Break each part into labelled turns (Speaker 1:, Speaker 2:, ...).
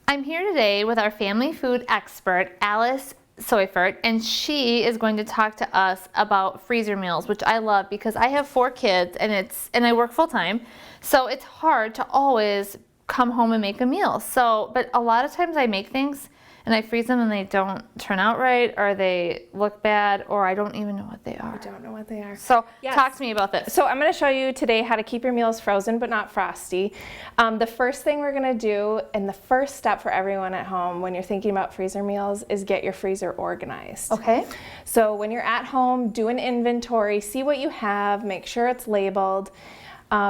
Speaker 1: I'm here today with our family food expert, Alice Seufert, and she is going to talk to us about freezer meals, which I love because I have 4 kids and I work full time, so it's hard to always come home and make a meal. But a lot of times I make things and I freeze them and they don't turn out right, or they look bad, or I don't even know what they are.
Speaker 2: I don't know what they are.
Speaker 1: So talk to me about this.
Speaker 2: So I'm going to show you today how to keep your meals frozen but not frosty. The first thing we're going to do, and the first step for everyone at home when you're thinking about freezer meals, is get your freezer organized.
Speaker 1: Okay.
Speaker 2: So when you're at home, do an inventory, see what you have, make sure it's labeled.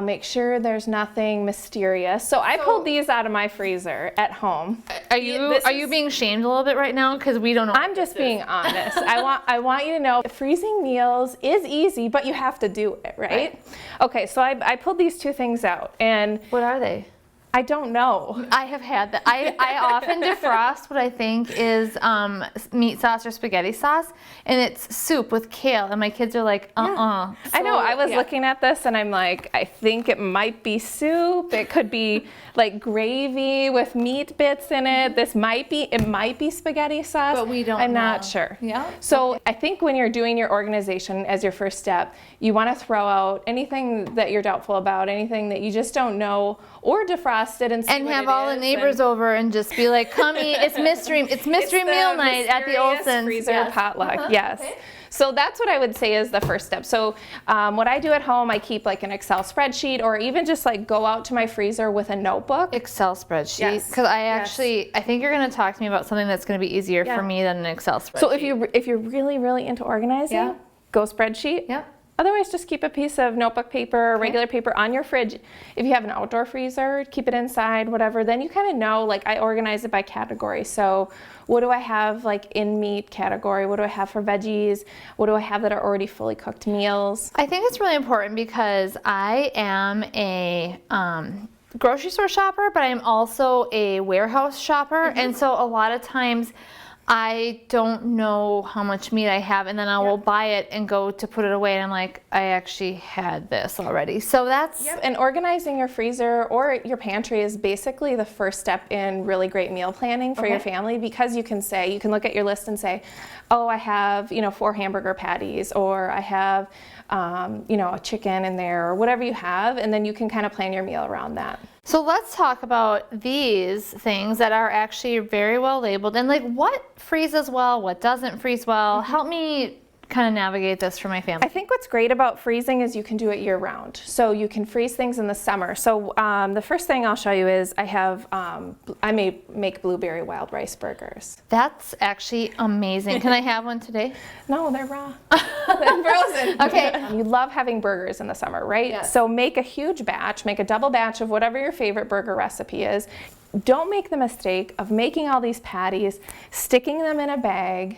Speaker 2: Make sure there's nothing mysterious. So I pulled these out of my freezer at home.
Speaker 1: Are you being shamed a little bit right now? Because we don't know.
Speaker 2: I'm just being honest. I want you to know freezing meals is easy, but you have to do it, right? Okay, so I pulled these 2 things out, and
Speaker 1: what are they?
Speaker 2: I don't know.
Speaker 1: I have had that. I often defrost what I think is meat sauce or spaghetti sauce, and it's soup with kale, and my kids are like,
Speaker 2: I know, I was looking at this and I'm like, I think it might be soup. It could be like gravy with meat bits in it. It might be spaghetti sauce.
Speaker 1: But we don't
Speaker 2: I'm
Speaker 1: know.
Speaker 2: not sure.
Speaker 1: Yeah.
Speaker 2: So I think when you're doing your organization as your first step, you want to throw out anything that you're doubtful about, anything that you just don't know, or defrost it and see
Speaker 1: and
Speaker 2: what
Speaker 1: have
Speaker 2: it
Speaker 1: all
Speaker 2: is,
Speaker 1: the neighbors over and just be like, come eat. It's mystery meal night at the Olsons.
Speaker 2: Freezer potluck. Yes.
Speaker 1: Okay.
Speaker 2: So that's what I would say is the first step. So what I do at home, I keep like an Excel spreadsheet, or even just like go out to my freezer with a notebook.
Speaker 1: Excel spreadsheet.
Speaker 2: Yes.
Speaker 1: Because I think you're going to talk to me about something that's going to be easier for me than an Excel spreadsheet.
Speaker 2: So if you're really, really into organizing, go spreadsheet.
Speaker 1: Yeah.
Speaker 2: Otherwise, just keep a piece of notebook paper or regular paper on your fridge. If you have an outdoor freezer, keep it inside, whatever. Then you kind of know, like I organize it by category. So what do I have like in meat category? What do I have for veggies? What do I have that are already fully cooked meals?
Speaker 1: I think it's really important because I am a grocery store shopper, but I'm also a warehouse shopper. And so a lot of times I don't know how much meat I have, and then I will buy it and go to put it away, and I'm like, I actually had this already. So that's...
Speaker 2: And organizing your freezer or your pantry is basically the first step in really great meal planning for your family, because you can look at your list and say, oh, I have, 4 hamburger patties, or I have, a chicken in there, or whatever you have, and then you can kind of plan your meal around that.
Speaker 1: So let's talk about these things that are actually very well labeled, and like what freezes well, what doesn't freeze well. Help me kind of navigate this for my family.
Speaker 2: I think what's great about freezing is you can do it year round. So you can freeze things in the summer. So the first thing I'll show you is I may make blueberry wild rice burgers.
Speaker 1: That's actually amazing. Can I have one today?
Speaker 2: No, they're raw. They're frozen.
Speaker 1: Okay.
Speaker 2: You love having burgers in the summer, right?
Speaker 1: Yes.
Speaker 2: So make a huge batch, make a double batch of whatever your favorite burger recipe is. Don't make the mistake of making all these patties, sticking them in a bag,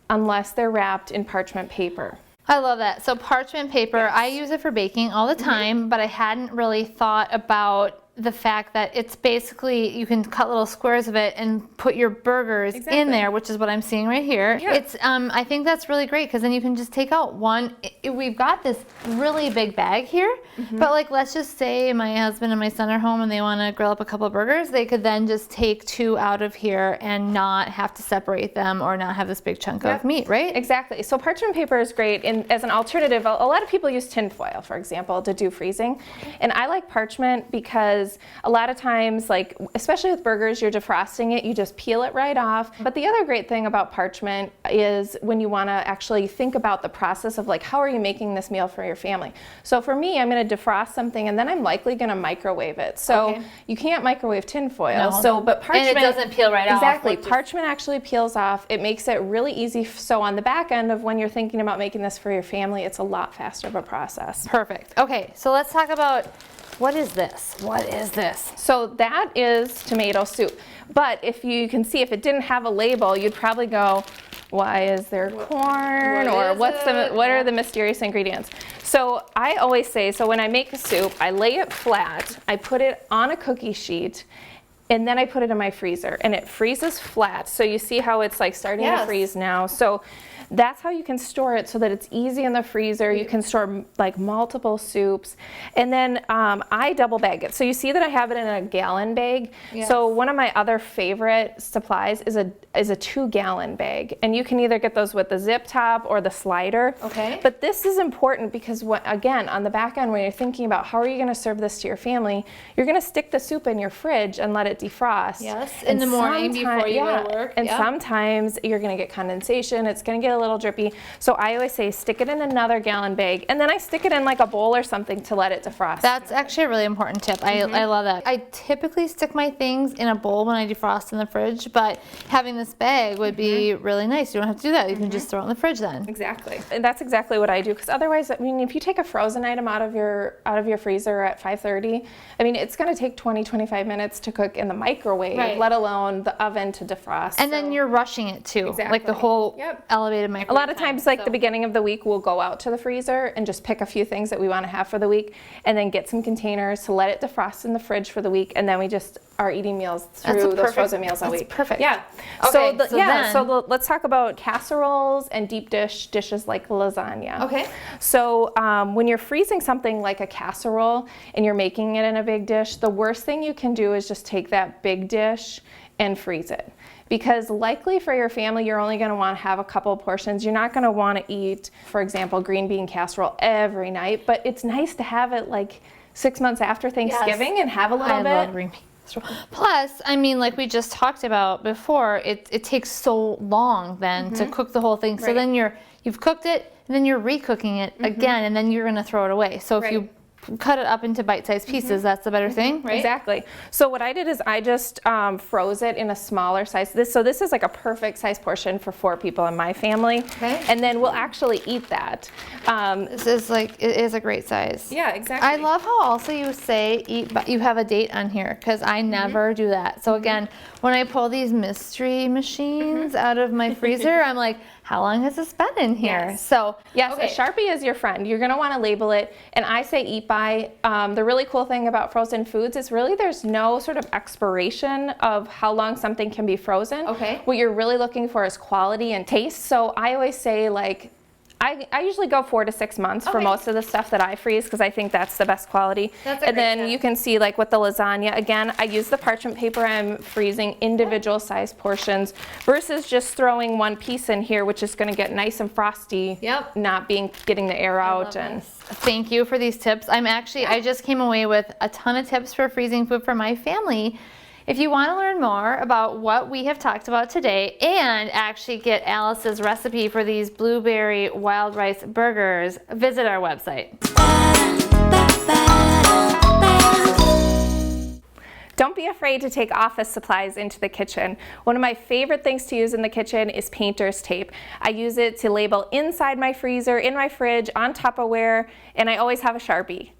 Speaker 2: unless they're wrapped in parchment paper.
Speaker 1: I love that. So parchment paper, I use it for baking all the time, but I hadn't really thought about the fact that it's basically, you can cut little squares of it and put your burgers in there, which is what I'm seeing right here. Yeah. It's, I think that's really great, because then you can just take out one. We've got this really big bag here, but like, let's just say my husband and my son are home and they want to grill up a couple of burgers. They could then just take 2 out of here and not have to separate them or not have this big chunk of meat, right?
Speaker 2: Exactly. So parchment paper is great. And as an alternative, a lot of people use tin foil, for example, to do freezing. And I like parchment because a lot of times, like especially with burgers, you're defrosting it, you just peel it right off. But the other great thing about parchment is when you want to actually think about the process of like, how are you making this meal for your family? So for me, I'm going to defrost something and then I'm likely going to microwave it. So you can't microwave tin foil. But parchment,
Speaker 1: and it doesn't peel right off.
Speaker 2: Exactly. Parchment actually peels off. It makes it really easy. So on the back end of when you're thinking about making this for your family, it's a lot faster of a process.
Speaker 1: Perfect. Okay, so let's talk about, what is this? What is this?
Speaker 2: So that is tomato soup. But if you can see, if it didn't have a label, you'd probably go, why is there corn? Or what are the mysterious ingredients? So I always say, so when I make a soup, I lay it flat, I put it on a cookie sheet, and then I put it in my freezer, and it freezes flat. So you see how it's like starting to freeze now. So that's how you can store it so that it's easy in the freezer. You can store like multiple soups. And then I double bag it. So you see that I have it in a gallon bag.
Speaker 1: Yes.
Speaker 2: So one of my other favorite supplies is a 2-gallon bag. And you can either get those with the zip top or the slider.
Speaker 1: Okay.
Speaker 2: But this is important because again, on the back end, when you're thinking about how are you gonna serve this to your family, you're gonna stick the soup in your fridge and let it defrost.
Speaker 1: Yes, in the morning before you go to work.
Speaker 2: And sometimes you're gonna get condensation, it's gonna get a little drippy. So I always say stick it in another gallon bag, and then I stick it in like a bowl or something to let it defrost.
Speaker 1: That's actually a really important tip. I love that. I typically stick my things in a bowl when I defrost in the fridge, but having this bag would be really nice. You don't have to do that. You can just throw it in the fridge then.
Speaker 2: Exactly. And that's exactly what I do, because otherwise, I mean, if you take a frozen item out of your freezer at 5:30, I mean, it's gonna take 20-25 minutes to cook in the microwave, let alone the oven to defrost.
Speaker 1: And then you're rushing it too.
Speaker 2: Exactly.
Speaker 1: Like the whole elevated microwave.
Speaker 2: A lot of times, like the beginning of the week, we'll go out to the freezer and just pick a few things that we want to have for the week, and then get some containers to let it defrost in the fridge for the week, and then we just are eating meals through those frozen meals all week.
Speaker 1: Perfect.
Speaker 2: Yeah.
Speaker 1: Okay,
Speaker 2: Let's talk about casseroles and deep dishes like lasagna.
Speaker 1: Okay.
Speaker 2: So when you're freezing something like a casserole and you're making it in a big dish, the worst thing you can do is just take that big dish and freeze it. Because likely for your family, you're only gonna wanna have a couple portions. You're not gonna wanna eat, for example, green bean casserole every night, but it's nice to have it like 6 months after Thanksgiving and have a little bit.
Speaker 1: I love green bean casserole. Plus, I mean, like we just talked about before, it takes so long then to cook the whole thing. So then you've cooked it, and then you're recooking it again, and then you're gonna throw it away. So if you cut it up into bite-sized pieces, that's the better thing, right?
Speaker 2: Exactly. So what I did is I just froze it in a smaller size. This is like a perfect size portion for 4 people in my family.
Speaker 1: Okay.
Speaker 2: And then we'll actually eat that.
Speaker 1: This is like, it is a great size.
Speaker 2: Yeah, exactly.
Speaker 1: I love how also you say eat, but you have a date on here, because I never do that. So again, when I pull these mystery machines out of my freezer, I'm like, how long has this been in here?
Speaker 2: Yes.
Speaker 1: So
Speaker 2: yes, a Sharpie is your friend. You're gonna wanna label it, and I say eat by. The really cool thing about frozen foods is really there's no sort of expiration of how long something can be frozen.
Speaker 1: Okay.
Speaker 2: What you're really looking for is quality and taste. So I always say like, I usually go 4 to 6 months for most of the stuff that I freeze, because I think that's the best quality.
Speaker 1: That's a
Speaker 2: and
Speaker 1: great
Speaker 2: then
Speaker 1: tip.
Speaker 2: you can see like with the lasagna, again, I use the parchment paper. I'm freezing individual sized portions versus just throwing one piece in here, which is going to get nice and frosty.
Speaker 1: Yep.
Speaker 2: Not getting the air out. And
Speaker 1: thank you for these tips. I just came away with a ton of tips for freezing food for my family. If you want to learn more about what we have talked about today and actually get Alice's recipe for these blueberry wild rice burgers, visit our website.
Speaker 2: Don't be afraid to take office supplies into the kitchen. One of my favorite things to use in the kitchen is painter's tape. I use it to label inside my freezer, in my fridge, on Tupperware, and I always have a Sharpie.